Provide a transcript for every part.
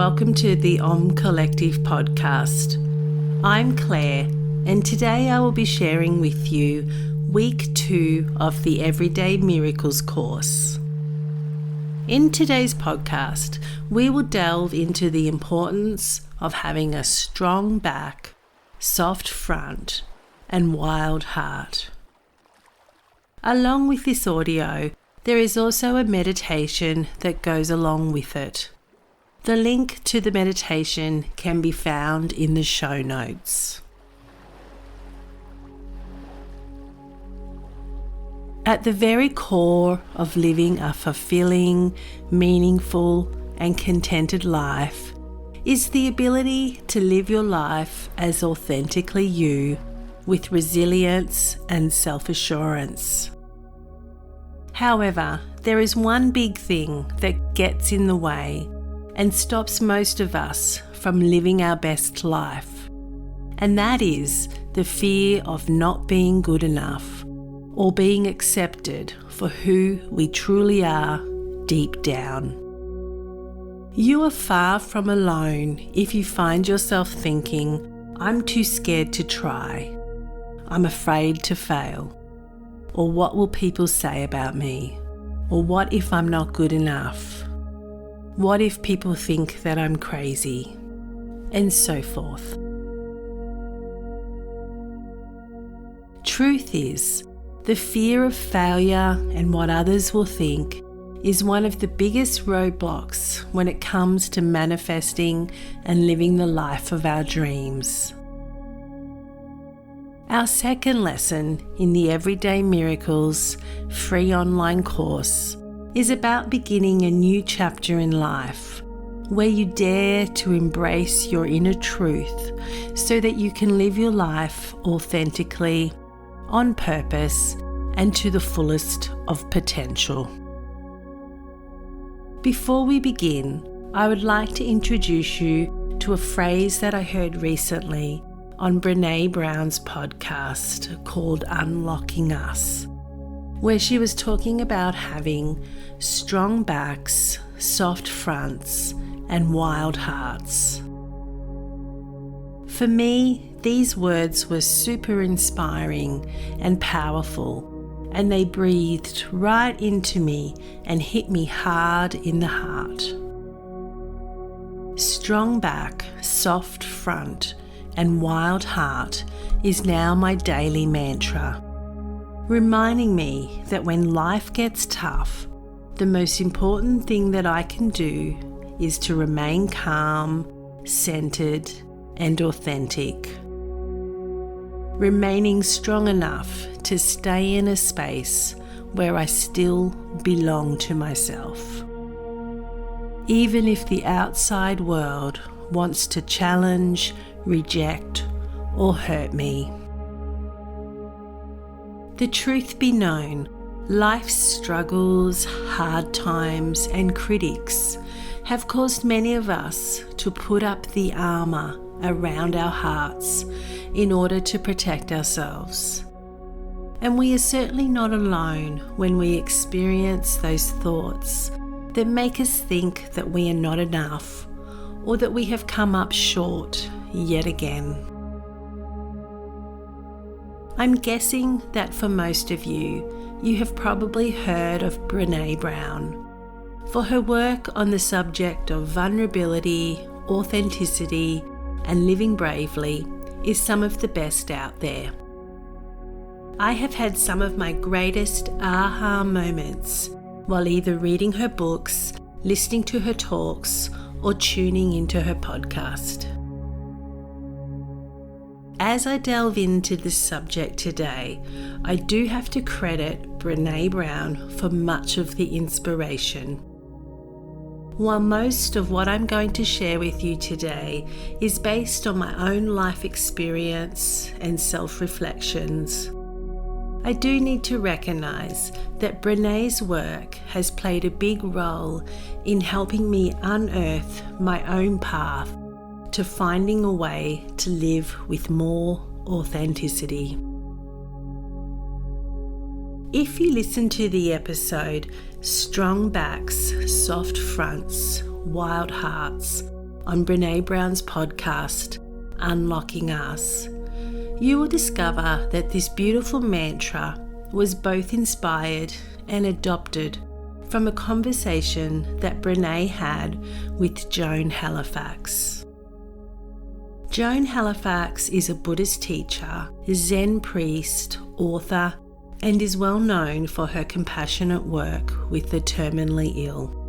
welcome to the Collective podcast. I'm Claire, and today I will be sharing with you week 2 of the Everyday Miracles course. In today's podcast, we will delve into the importance of having a strong back, soft front, and wild heart. Along with this audio, there is also a meditation that goes along with it. The link to the meditation can be found in the show notes. At the very core of living a fulfilling, meaningful, and contented life is the ability to live your life as authentically you, with resilience and self-assurance. However, there is one big thing that gets in the way and stops most of us from living our best life, and that is the fear of not being good enough or being accepted for who we truly are deep down. You are far from alone if you find yourself thinking, "I'm too scared to try. I'm afraid to fail. Or what will people say about me? Or what if I'm not good enough? What if people think that I'm crazy?" And so forth. Truth is, the fear of failure and what others will think is one of the biggest roadblocks when it comes to manifesting and living the life of our dreams. Our second lesson in the Everyday Miracles free online course is about beginning a new chapter in life where you dare to embrace your inner truth so that you can live your life authentically, on purpose, and to the fullest of potential. Before we begin, I would like to introduce you to a phrase that I heard recently on Brené Brown's podcast called Unlocking Us, where she was talking about having strong backs, soft fronts, and wild hearts. For me, these words were super inspiring and powerful, and they breathed right into me and hit me hard in the heart. Strong back, soft front, and wild heart is now my daily mantra, reminding me that when life gets tough, the most important thing that I can do is to remain calm, centered, and authentic. Remaining strong enough to stay in a space where I still belong to myself. Even if the outside world wants to challenge, reject, or hurt me. The truth be known, life's struggles, hard times, and critics have caused many of us to put up the armour around our hearts in order to protect ourselves. And we are certainly not alone when we experience those thoughts that make us think that we are not enough or that we have come up short yet again. I'm guessing that for most of you, you have probably heard of Brené Brown, for her work on the subject of vulnerability, authenticity, and living bravely is some of the best out there. I have had some of my greatest aha moments while either reading her books, listening to her talks, or tuning into her podcast. As I delve into this subject today, I do have to credit Brené Brown for much of the inspiration. While most of what I'm going to share with you today is based on my own life experience and self-reflections, I do need to recognise that Brené's work has played a big role in helping me unearth my own path to finding a way to live with more authenticity. If you listen to the episode Strong Backs, Soft Fronts, Wild Hearts on Brené Brown's podcast, Unlocking Us, you will discover that this beautiful mantra was both inspired and adopted from a conversation that Brené had with Joan Halifax. Joan Halifax is a Buddhist teacher, Zen priest, author, and is well known for her compassionate work with the terminally ill.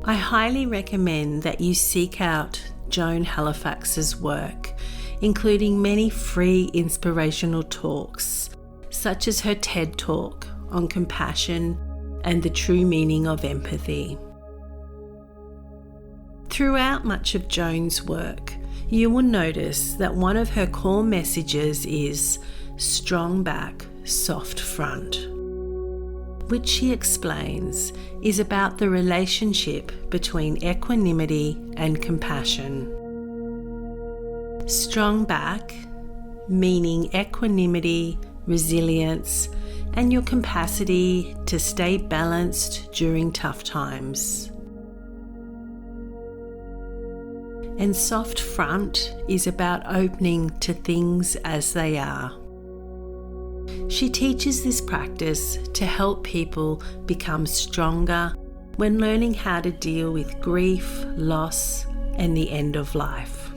I highly recommend that you seek out Joan Halifax's work, including many free inspirational talks, such as her TED Talk on compassion and the true meaning of empathy. Throughout much of Joan's work, you will notice that one of her core messages is strong back, soft front, which she explains is about the relationship between equanimity and compassion. Strong back, meaning equanimity, resilience, and your capacity to stay balanced during tough times. And soft front is about opening to things as they are. She teaches this practice to help people become stronger when learning how to deal with grief, loss, and the end of life.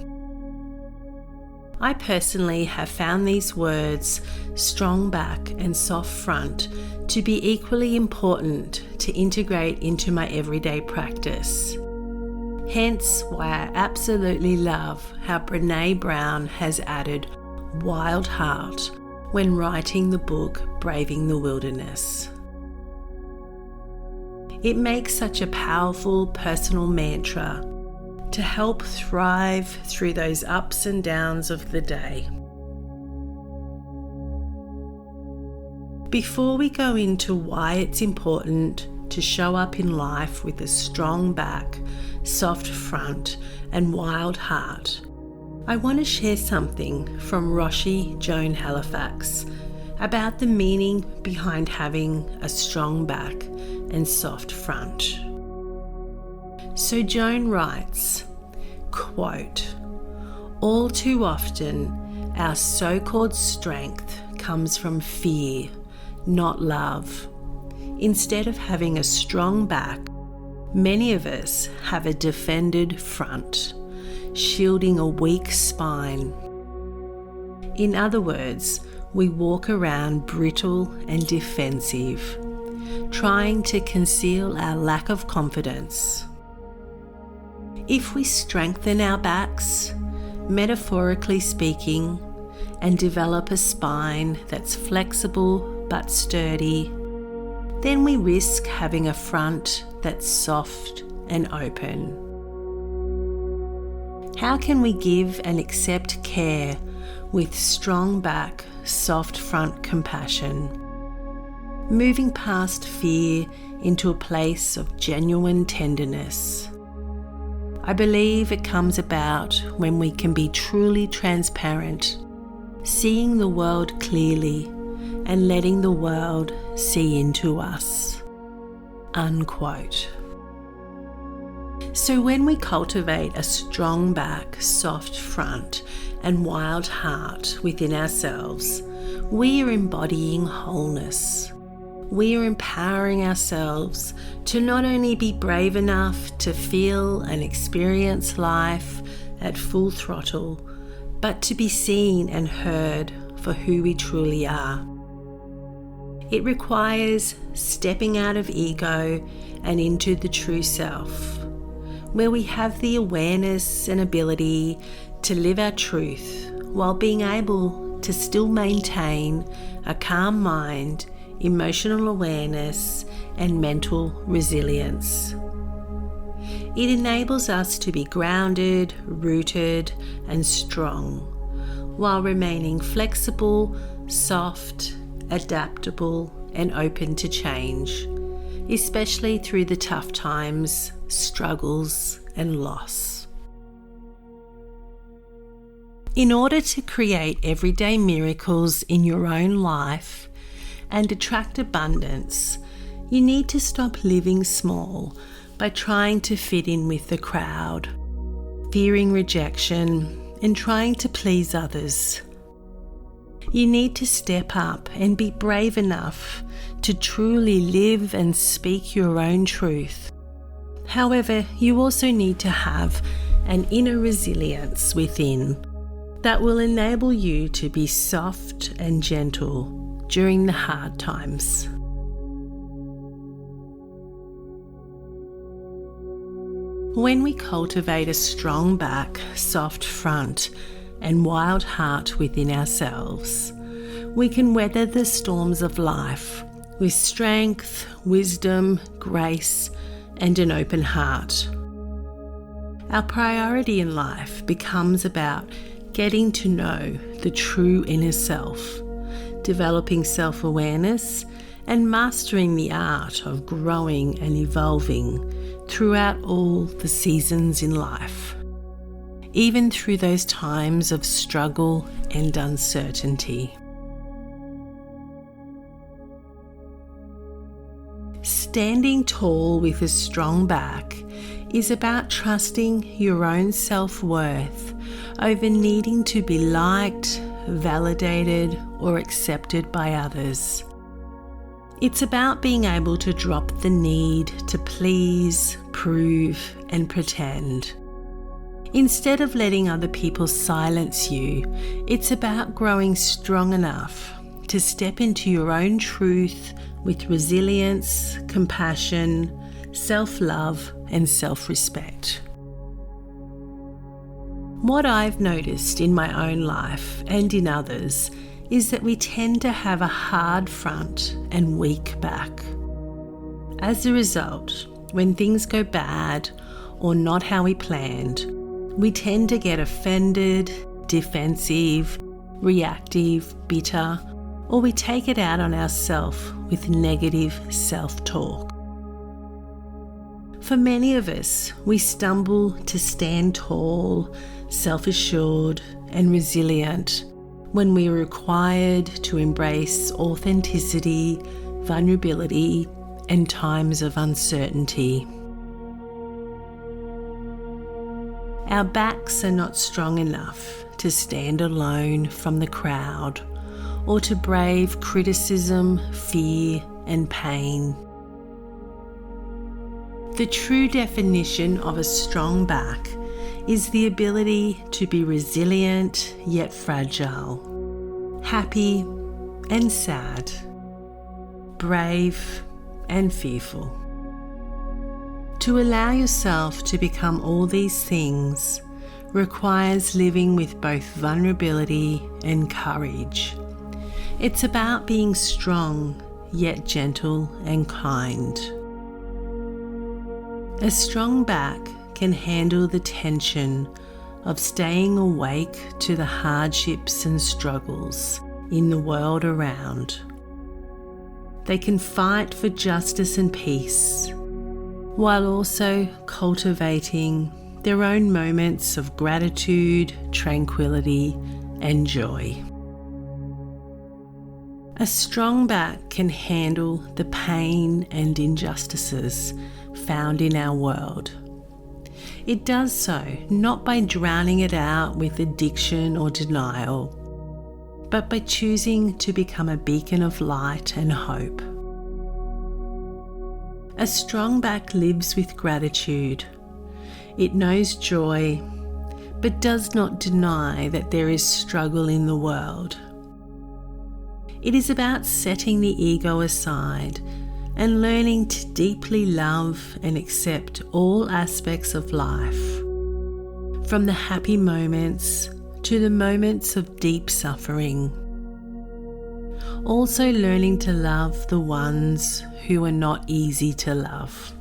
I personally have found these words, strong back and soft front, to be equally important to integrate into my everyday practice. Hence why I absolutely love how Brené Brown has added wild heart when writing the book Braving the Wilderness. It makes such a powerful personal mantra to help thrive through those ups and downs of the day. Before we go into why it's important to show up in life with a strong back, soft front, and wild heart, I want to share something from Roshi Joan Halifax about the meaning behind having a strong back and soft front. So Joan writes, quote, "All too often, our so-called strength comes from fear, not love. Instead of having a strong back, many of us have a defended front, shielding a weak spine. In other words, we walk around brittle and defensive, trying to conceal our lack of confidence. If we strengthen our backs, metaphorically speaking, and develop a spine that's flexible but sturdy, then we risk having a front that's soft and open. How can we give and accept care with strong back, soft front compassion, moving past fear into a place of genuine tenderness? I believe it comes about when we can be truly transparent, seeing the world clearly and letting the world see into us." Unquote. So when we cultivate a strong back, soft front, and wild heart within ourselves, we are embodying wholeness. We are empowering ourselves to not only be brave enough to feel and experience life at full throttle, but to be seen and heard for who we truly are. It requires stepping out of ego and into the true self, where we have the awareness and ability to live our truth while being able to still maintain a calm mind, emotional awareness, and mental resilience. It enables us to be grounded, rooted, and strong, while remaining flexible, soft, adaptable, and open to change, especially through the tough times, struggles, and loss. In order to create everyday miracles in your own life and attract abundance, you need to stop living small by trying to fit in with the crowd. fearing rejection, and trying to please others. You need to step up and be brave enough to truly live and speak your own truth. However, you also need to have an inner resilience within that will enable you to be soft and gentle during the hard times. When we cultivate a strong back, soft front, and wild heart within ourselves, we can weather the storms of life with strength, wisdom, grace, and an open heart. Our priority in life becomes about getting to know the true inner self, developing self-awareness, and mastering the art of growing and evolving throughout all the seasons in life, even through those times of struggle and uncertainty. Standing tall with a strong back is about trusting your own self-worth over needing to be liked, validated, or accepted by others. It's about being able to drop the need to please, prove, and pretend. Instead of letting other people silence you, it's about growing strong enough to step into your own truth with resilience, compassion, self-love, and self-respect. What I've noticed in my own life and in others is that we tend to have a hard front and weak back. As a result, when things go bad or not how we planned, we tend to get offended, defensive, reactive, bitter, or we take it out on ourselves with negative self-talk. For many of us, we stumble to stand tall, self-assured, and resilient when we are required to embrace authenticity, vulnerability, and times of uncertainty. Our backs are not strong enough to stand alone from the crowd or to brave criticism, fear, and pain. The true definition of a strong back is the ability to be resilient yet fragile, happy and sad, brave and fearful. To allow yourself to become all these things requires living with both vulnerability and courage. It's about being strong yet gentle and kind. A strong back can handle the tension of staying awake to the hardships and struggles in the world around. They can fight for justice and peace, while also cultivating their own moments of gratitude, tranquility, and joy. A strong back can handle the pain and injustices found in our world. It does so not by drowning it out with addiction or denial, but by choosing to become a beacon of light and hope. A strong back lives with gratitude. It knows joy, but does not deny that there is struggle in the world. It is about setting the ego aside and learning to deeply love and accept all aspects of life, from the happy moments to the moments of deep suffering. Also learning to love the ones who are not easy to love.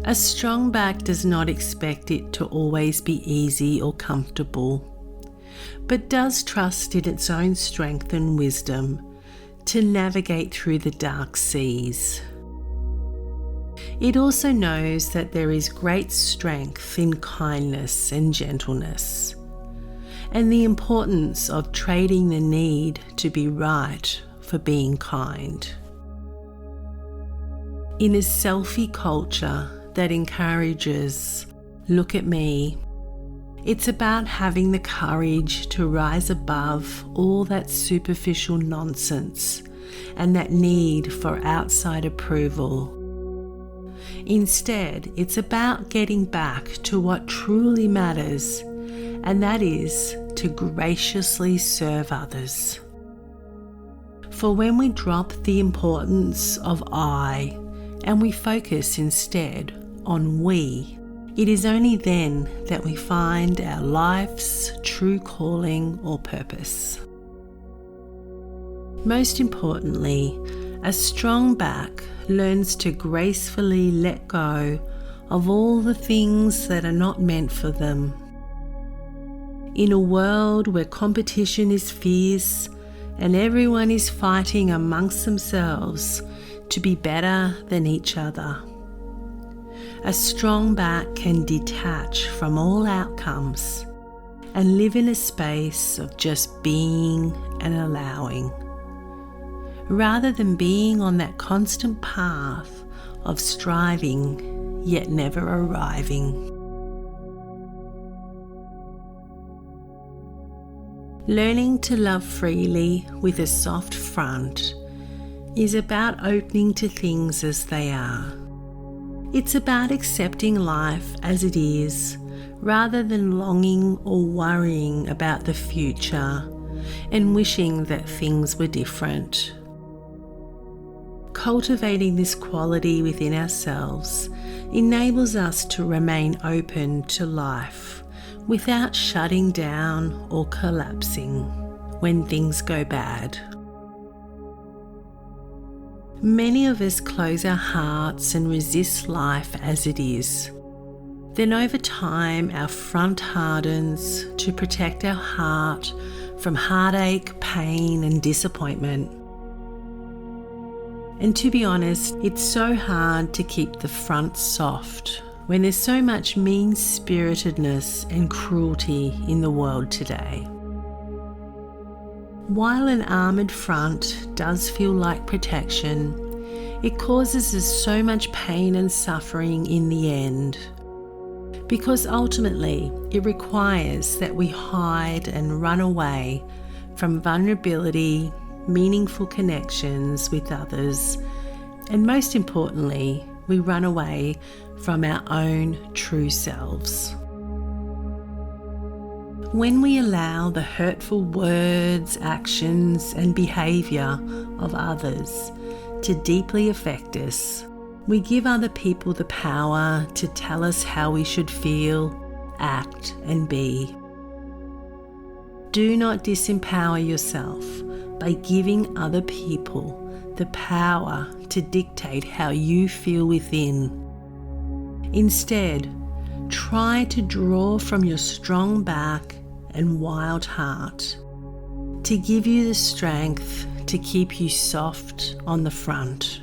A strong back does not expect it to always be easy or comfortable, but does trust in its own strength and wisdom to navigate through the dark seas. It also knows that there is great strength in kindness and gentleness, and the importance of trading the need to be right for being kind. In a selfie culture, that encourages, "Look at me." It's about having the courage to rise above all that superficial nonsense and that need for outside approval. Instead, it's about getting back to what truly matters, and that is to graciously serve others. For when we drop the importance of I and we focus instead on we, it is only then that we find our life's true calling or purpose. Most importantly, a strong back learns to gracefully let go of all the things that are not meant for them. In a world where competition is fierce and everyone is fighting amongst themselves to be better than each other, a strong back can detach from all outcomes and live in a space of just being and allowing, rather than being on that constant path of striving yet never arriving. Learning to love freely with a soft front is about opening to things as they are. It's about accepting life as it is, rather than longing or worrying about the future and wishing that things were different. Cultivating this quality within ourselves enables us to remain open to life without shutting down or collapsing when things go bad. Many of us close our hearts and resist life as it is. Then over time, our front hardens to protect our heart from heartache, pain, and disappointment. And to be honest, it's so hard to keep the front soft when there's so much mean-spiritedness and cruelty in the world today. While an armoured front does feel like protection, it causes us so much pain and suffering in the end, because ultimately it requires that we hide and run away from vulnerability, meaningful connections with others, and most importantly, we run away from our own true selves. When we allow the hurtful words, actions, and behaviour of others to deeply affect us, we give other people the power to tell us how we should feel, act, and be. Do not disempower yourself by giving other people the power to dictate how you feel within. Instead, try to draw from your strong back and wild heart to give you the strength to keep you soft on the front.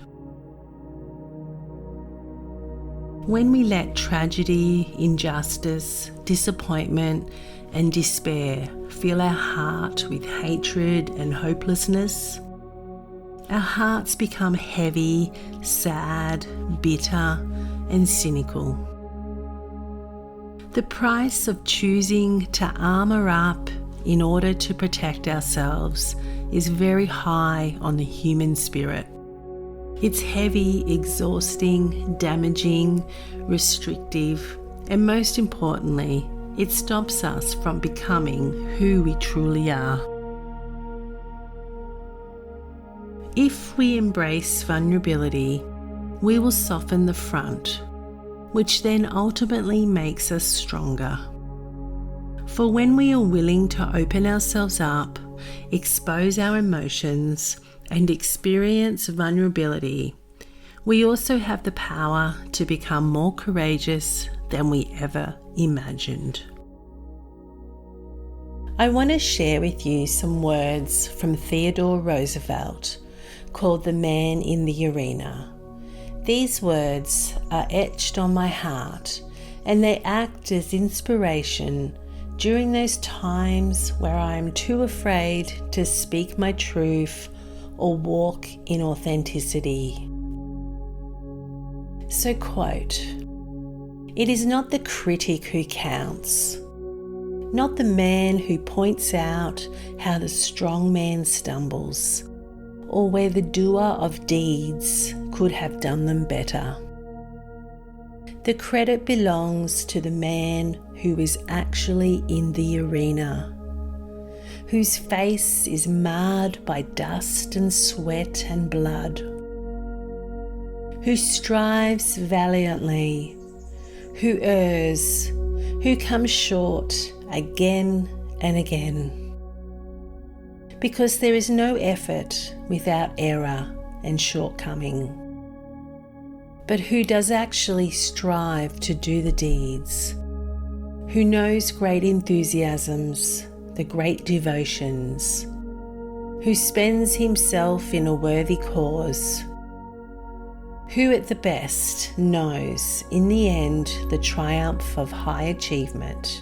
When we let tragedy, injustice, disappointment, and despair fill our heart with hatred and hopelessness, our hearts become heavy, sad, bitter, and cynical. The price of choosing to armour up in order to protect ourselves is very high on the human spirit. It's heavy, exhausting, damaging, restrictive, and most importantly, it stops us from becoming who we truly are. If we embrace vulnerability, we will soften the front, which then ultimately makes us stronger. For when we are willing to open ourselves up, expose our emotions, and experience vulnerability, we also have the power to become more courageous than we ever imagined. I want to share with you some words from Theodore Roosevelt called The Man in the Arena. These words are etched on my heart, and they act as inspiration during those times where I am too afraid to speak my truth or walk in authenticity. So quote, It is not the critic who counts, not the man who points out how the strong man stumbles, or where the doer of deeds could have done them better. The credit belongs to the man who is actually in the arena, whose face is marred by dust and sweat and blood, who strives valiantly, who errs, who comes short again and again. Because there is no effort without error and shortcoming, but who does actually strive to do the deeds, who knows great enthusiasms, the great devotions, who spends himself in a worthy cause, who at the best knows in the end the triumph of high achievement,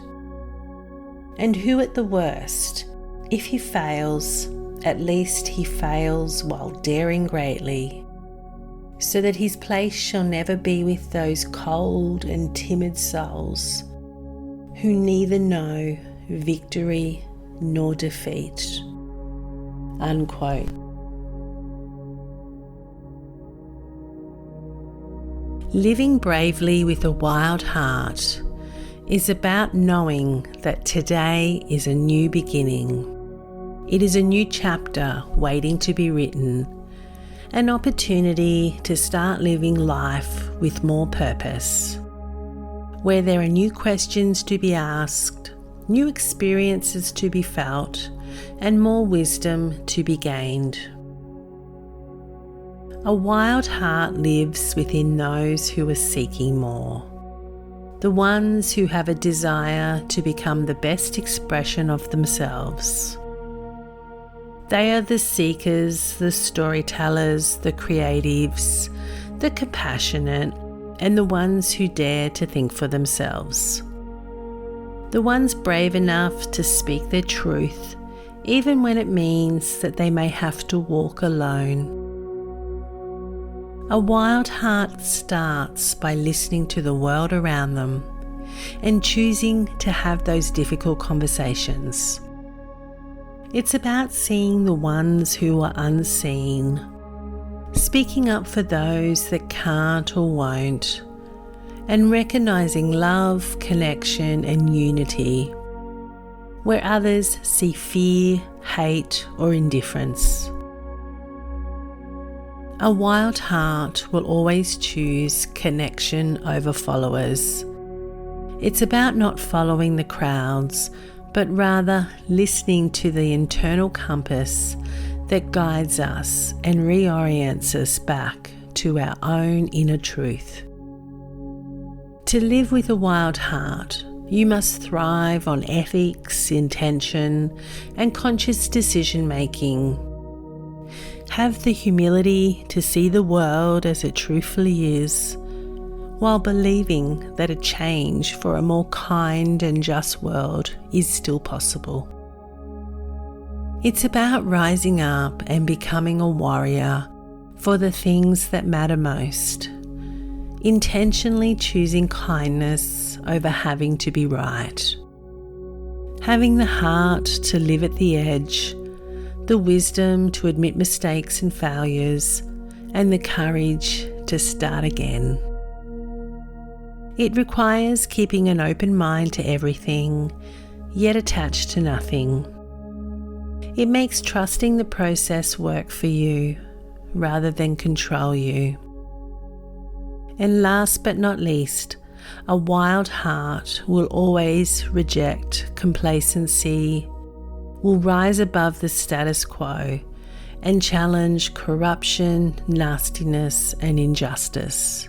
and who at the worst, if he fails, at least he fails while daring greatly, so that his place shall never be with those cold and timid souls who neither know victory nor defeat." Unquote. Living bravely with a wild heart is about knowing that today is a new beginning. It is a new chapter waiting to be written, an opportunity to start living life with more purpose, where there are new questions to be asked, new experiences to be felt, and more wisdom to be gained. A wild heart lives within those who are seeking more, the ones who have a desire to become the best expression of themselves. They are the seekers, the storytellers, the creatives, the compassionate, and the ones who dare to think for themselves. The ones brave enough to speak their truth, even when it means that they may have to walk alone. A wild heart starts by listening to the world around them and choosing to have those difficult conversations. It's about seeing the ones who are unseen, speaking up for those that can't or won't, and recognizing love, connection, and unity where others see fear, hate, or indifference. A wild heart will always choose connection over followers. It's about not following the crowds, but rather listening to the internal compass that guides us and reorients us back to our own inner truth. To live with a wild heart, you must thrive on ethics, intention, and conscious decision-making. Have the humility to see the world as it truthfully is, while believing that a change for a more kind and just world is still possible. It's about rising up and becoming a warrior for the things that matter most, intentionally choosing kindness over having to be right, having the heart to live at the edge, the wisdom to admit mistakes and failures, and the courage to start again. It requires keeping an open mind to everything, yet attached to nothing. It makes trusting the process work for you rather than control you. And last but not least, a wild heart will always reject complacency, will rise above the status quo and challenge corruption, nastiness, and injustice.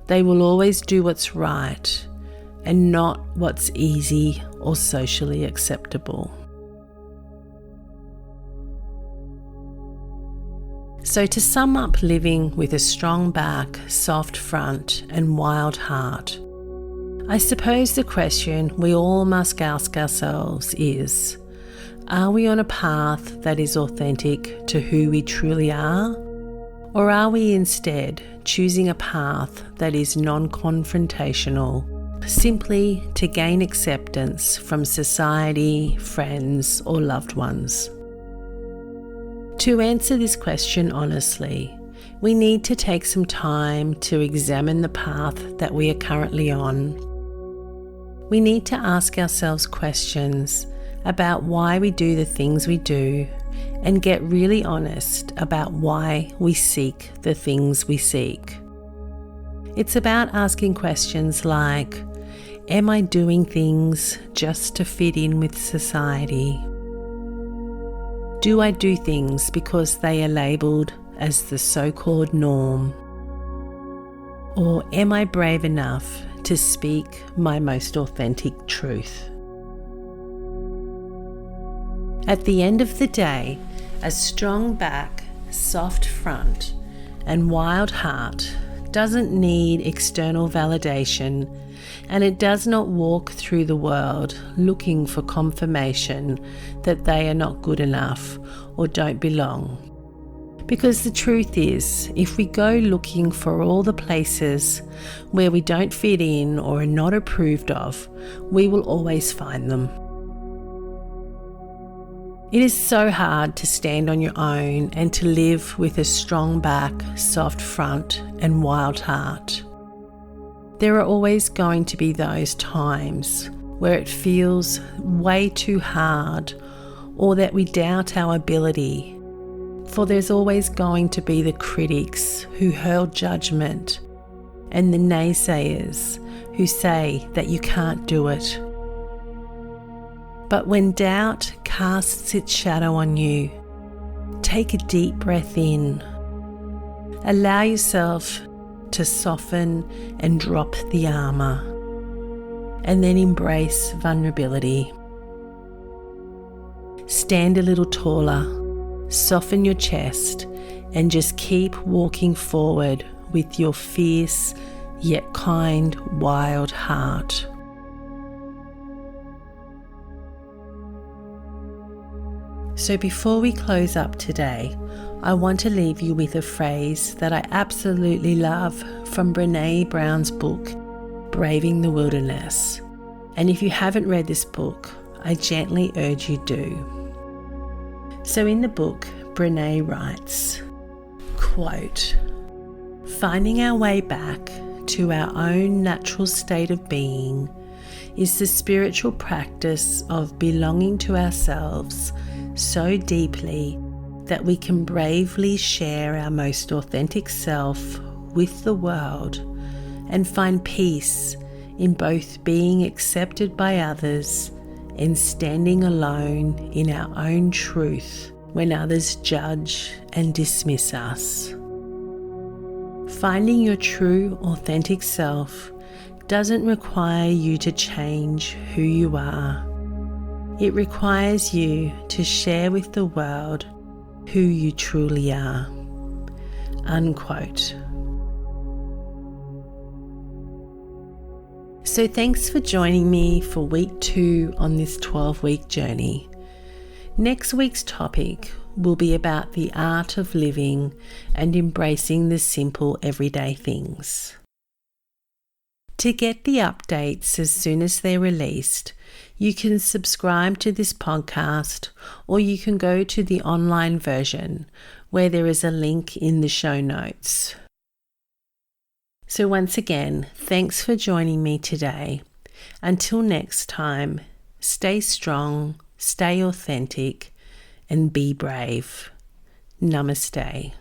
They will always do what's right and not what's easy or socially acceptable. So to sum up living with a strong back, soft front, and wild heart, I suppose the question we all must ask ourselves is, are we on a path that is authentic to who we truly are? Or are we instead choosing a path that is non-confrontational, simply to gain acceptance from society, friends, or loved ones. To answer this question honestly, we need to take some time to examine the path that we are currently on. We need to ask ourselves questions about why we do the things we do and get really honest about why we seek the things we seek. It's about asking questions like, am I doing things just to fit in with society? Do I do things because they are labelled as the so-called norm? Or am I brave enough to speak my most authentic truth? At the end of the day, a strong back, soft front, and wild heart doesn't need external validation, and it does not walk through the world looking for confirmation that they are not good enough or don't belong. Because the truth is, if we go looking for all the places where we don't fit in or are not approved of, we will always find them. It is so hard to stand on your own and to live with a strong back, soft front, and wild heart. There are always going to be those times where it feels way too hard or that we doubt our ability. For there's always going to be the critics who hurl judgment and the naysayers who say that you can't do it. But when doubt casts its shadow on you, take a deep breath in. Allow yourself to soften and drop the armour, and then embrace vulnerability. Stand a little taller, soften your chest, and just keep walking forward with your fierce yet kind, wild heart. So before we close up today, I want to leave you with a phrase that I absolutely love from Brené Brown's book, Braving the Wilderness. And if you haven't read this book, I gently urge you do. So in the book, Brené writes, quote, "Finding our way back to our own natural state of being is the spiritual practice of belonging to ourselves so deeply that we can bravely share our most authentic self with the world and find peace in both being accepted by others and standing alone in our own truth when others judge and dismiss us. Finding your true, authentic self doesn't require you to change who you are. It requires you to share with the world who you truly are." Unquote. So thanks for joining me for week 2 on this 12-week journey. Next week's topic will be about the art of living and embracing the simple everyday things. To get the updates as soon as they're released, you can subscribe to this podcast, or you can go to the online version where there is a link in the show notes. So once again, thanks for joining me today. Until next time, stay strong, stay authentic, and be brave. Namaste.